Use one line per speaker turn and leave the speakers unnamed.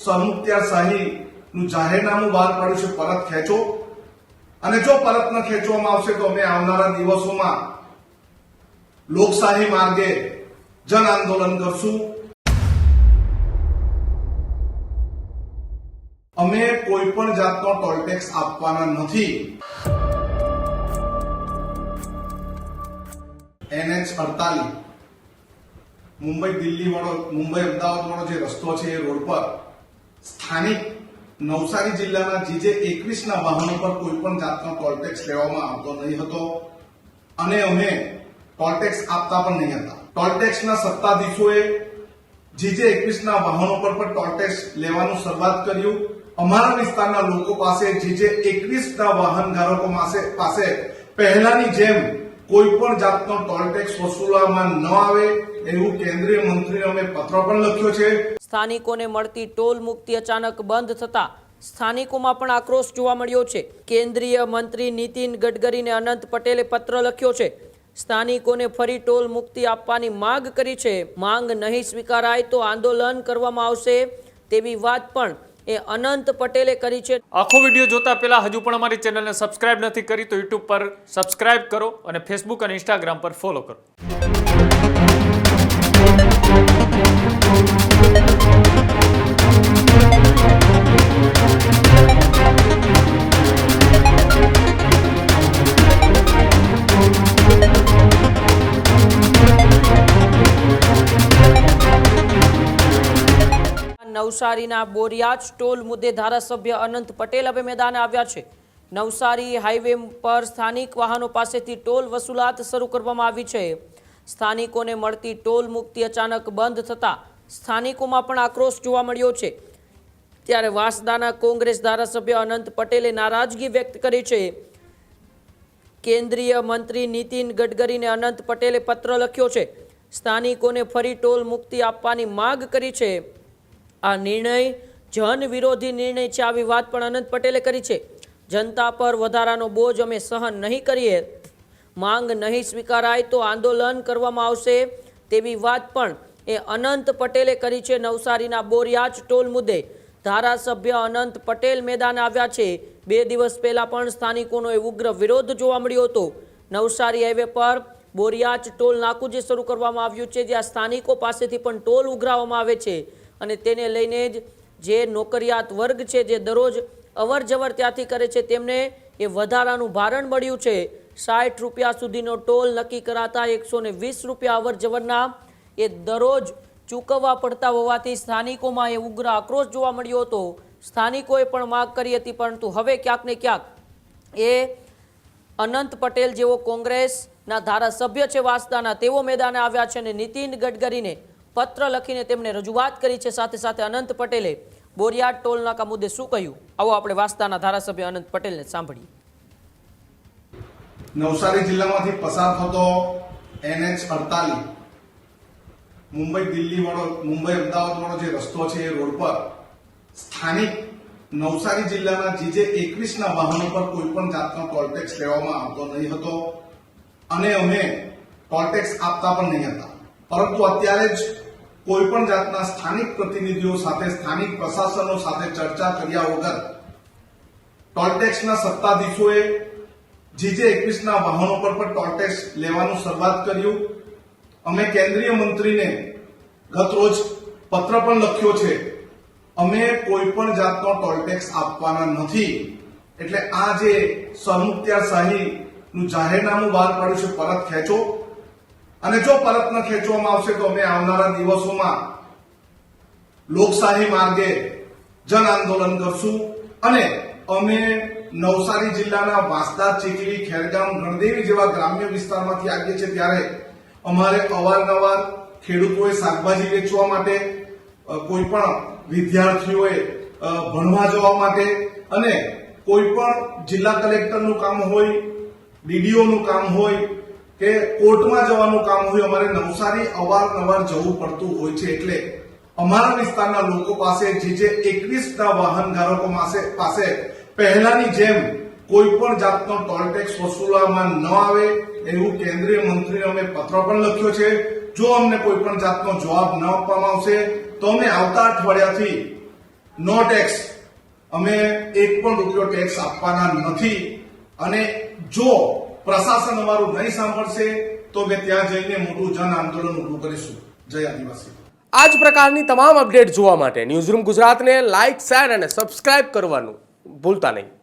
સરમુખત્યારશાહીનું જાહેરનામું બહાર પાડ્યું છે, પરત ખેંચો. અને જો પરત ન ખેંચવામાં આવશે તો અમે આવનારા દિવસોમાં લોકશાહી માર્ગે જન આંદોલન કરશું. અમે કોઈ પણ જાતનો ટોલ ટેક્સ આપવાના નથી. NH48 મુંબઈ દિલ્હી વાળો, મુંબઈ અમદાવાદ વાળો જે રસ્તો છે એ રોડ પર સ્થાનિક નવસારી જિલ્લાના GJ21 ના વાહનો પર કોઈ પણ જાતનો ટોલ ટેક્સ લેવામાં આવતો નહીં હતો અને અમે ટોલ ટેક્સ આપતા પણ નહીં હતા. ટોલ ટેક્સના સત્તાધીશોએ GJ21 ના વાહનો પર પણ ટોલ ટેક્સ લેવાનું શરૂઆત કર્યું. અમારા વિસ્તારના લોકો પાસે GJ21 ના વાહન ધારકો પાસે પહેલાની જેમ કોઈ પણ જાતનો ટોલ ટેક્સ વસૂલવામાં ન આવે એવું કેન્દ્રીય મંત્રીને અમે પત્ર પણ લખ્યો છે.
સ્થાનિકોને મળતી ટોલ મુક્તિ અચાનક બંધ થતા સ્થાનિકોમાં પણ આક્રોશ જોવા મળ્યો છે. કેન્દ્રીય મંત્રી નીતિન ગડકરીને અનંત પટેલે પત્ર લખ્યો છે. સ્થાનિકોને ફરી ટોલ મુક્તિ આપવાની માંગ કરી છે. માંગ નહીં સ્વીકારાય તો આંદોલન કરવામાં આવશે તેવી વાત પણ એ અનંત પટેલે કરી છે.
આખો વિડીયો જોતા પહેલા હજુ પણ અમારી ચેનલને સબસ્ક્રાઇબ નથી કરી તો યુટ્યુબ પર સબસ્ક્રાઇબ કરો અને ફેસબુક અને ઇન્સ્ટાગ્રામ પર ફોલો કરો.
નવસારીના બોરિયાજ ટોલ મુદ્દે ધારાસભ્ય અનંત પટેલ હવે મેદાને આવ્યા છે. નવસારી હાઈવે પર સ્થાનિક વાહનો પાસેથી ટોલ વસૂલાત શરૂ કરવામાં આવી છે. સ્થાનિકોને મળતી ટોલ મુક્તિ અચાનક બંધ થતા સ્થાનિકોમાં પણ આક્રોશ જોવા મળ્યો છે. ત્યારે વાંસદાના કોંગ્રેસ ધારાસભ્ય અનંત પટેલે નારાજગી વ્યક્ત કરી છે. કેન્દ્રીય મંત્રી નીતિન ગડકરીને અનંત પટેલે પત્ર લખ્યો છે. સ્થાનિકોને ફરી ટોલ મુક્તિ આપવાની માંગ કરી છે. આ નિર્ણય જન વિરોધી નિર્ણય છે આવી વાત પણ અનંત પટેલે કરી છે. જનતા પર વધારાનો બોજ અમે સહન નહીં કરીએ. માંગ નહીં સ્વીકારાય તો આંદોલન કરવામાં આવશે તેવી વાત પણ એ અનંત પટેલે કરી છે. નવસારીના બોરિયાજ ટોલ મુદ્દે ધારાસભ્ય અનંત પટેલ મેદાને આવ્યા છે. 2 દિવસ પહેલા પણ સ્થાનિકોનો ઉગ્ર વિરોધ જોવા મળ્યો હતો. નવસારી હાઈવે પર બોરિયાજ ટોલ નાકું જે શરૂ કરવામાં આવ્યું છે, જ્યાં સ્થાનિકો પાસેથી પણ ટોલ ઉઘરાવવામાં આવે છે અને તેને લઈને જ જે નોકરિયાત વર્ગ છે, જે દરરોજ અવર જવર ત્યાંથી કરે છે, તેમને એ વધારાનું ભારણ મળ્યું છે. 60 રૂપિયા સુધીનો ટોલ નક્કી કરાતા 120 રૂપિયા અવર જવરના એ દરરોજ ચૂકવવા પડતા હોવાથી સ્થાનિકોમાં એ ઉગ્ર આક્રોશ જોવા મળ્યો હતો. સ્થાનિકોએ પણ માંગ કરી હતી, પરંતુ હવે ક્યાંક ને ક્યાંક એ અનંત પટેલ જેવો કોંગ્રેસના ધારાસભ્ય છે વાંસદાના, તેઓ મેદાને આવ્યા છે અને નીતિન ગડકરીને પત્ર લખીને તેમને રજૂઆત કરી છે. સાથે સાથે અનંત પટેલે બોરિયાજ ટોલ નાકા મુદ્દે શું કહ્યું, આવો આપણે વાંસદાના ધારાસભ્ય અનંત પટેલને સાંભળીએ.
નવસારી જિલ્લામાંથી પસાર થતો NH48 મુંબઈ દિલ્હી વાળો, મુંબઈ અમદાવાદ વાળો જે રસ્તો છે એ રોડ પર સ્થાનિક નવસારી જિલ્લાના GJ21 ના વાહનો પર કોઈ પણ જાતનો ટોલ ટેક્સ લેવામાં આવતો નહીં હતો અને અમે ટોલ ટેક્સ આપતા પણ નહીં હતા. પરંતુ અત્યારે જ કોઈ પણ જાતના સ્થાનિક પ્રતિનિધિઓ સાથે, સ્થાનિક પ્રશાસનો સાથે ચર્ચા કર્યા વગર ટોલ ટેક્સના સત્તાધીશોએ GJ21 ના વાહનો પર પણ ટોલ ટેક્સ લેવાનું શરૂઆત કર્યું. અમે કેન્દ્રીય મંત્રીને ગત રોજ પત્ર પણ લખ્યો છે. અમે કોઈ પણ જાતનો ટોલ ટેક્સ આપવાના નથી. એટલે આ જે સરમુખત્યારશાહીનું જાહેરનામું બહાર પાડ્યું છે, પરત ખેંચો. અને જો પરત ન ખેંચવામાં આવશે તો અમે આવનારા દિવસોમાં લોકશાહી માર્ગે જન આંદોલન કરશું. અને અમે નવસારી જિલ્લાના વાંસદા, ચીખલી, ખેરગામ, ગણદેવી જેવા ગ્રામ્ય વિસ્તારમાંથી આવીએ છીએ ત્યારે અમારે અવારનવાર ખેડૂતોએ શાકભાજી વેચવા માટે, કોઈ પણ વિદ્યાર્થીઓએ ભણવા જવા માટે અને કોઈ પણ જિલ્લા કલેક્ટરનું કામ હોય, DDOનું કામ હોય કે કોર્ટમાં જવાનું કામ હોય, અમારે નવસારી અવારનવાર જવું પડતું હોય છે. એટલે અમારા વિસ્તારના લોકો પાસે GJ21 ના વાહન ધારકો પાસે પહેલાની જેમ કોઈ પણ જાતનો ટોલ ટેક્સ વસૂલવામાં ન આવે એવું કેન્દ્રીય મંત્રીને અમે પત્ર પણ લખ્યો છે. જો અમને કોઈ પણ જાતનો જવાબ ન આપવામાં આવશે તો અમે આવતા અઠવાડિયાથી નો ટેક્સ, અમે એક પણ રૂપિયો ટેક્સ આપવાના નથી. અને જો પ્રશાસન અમારું નહીં સાંભળશે તો અમે ત્યાં જઈને મોટું જન આંદોલન ઊભું કરીશું. જય આદિવાસી.
આ જ પ્રકારની તમામ અપડેટ જોવા માટે ન્યૂઝરૂમ ગુજરાતને લાઇક, શેર અને સબસ્ક્રાઇબ કરવાનું ભૂલતા નહીં.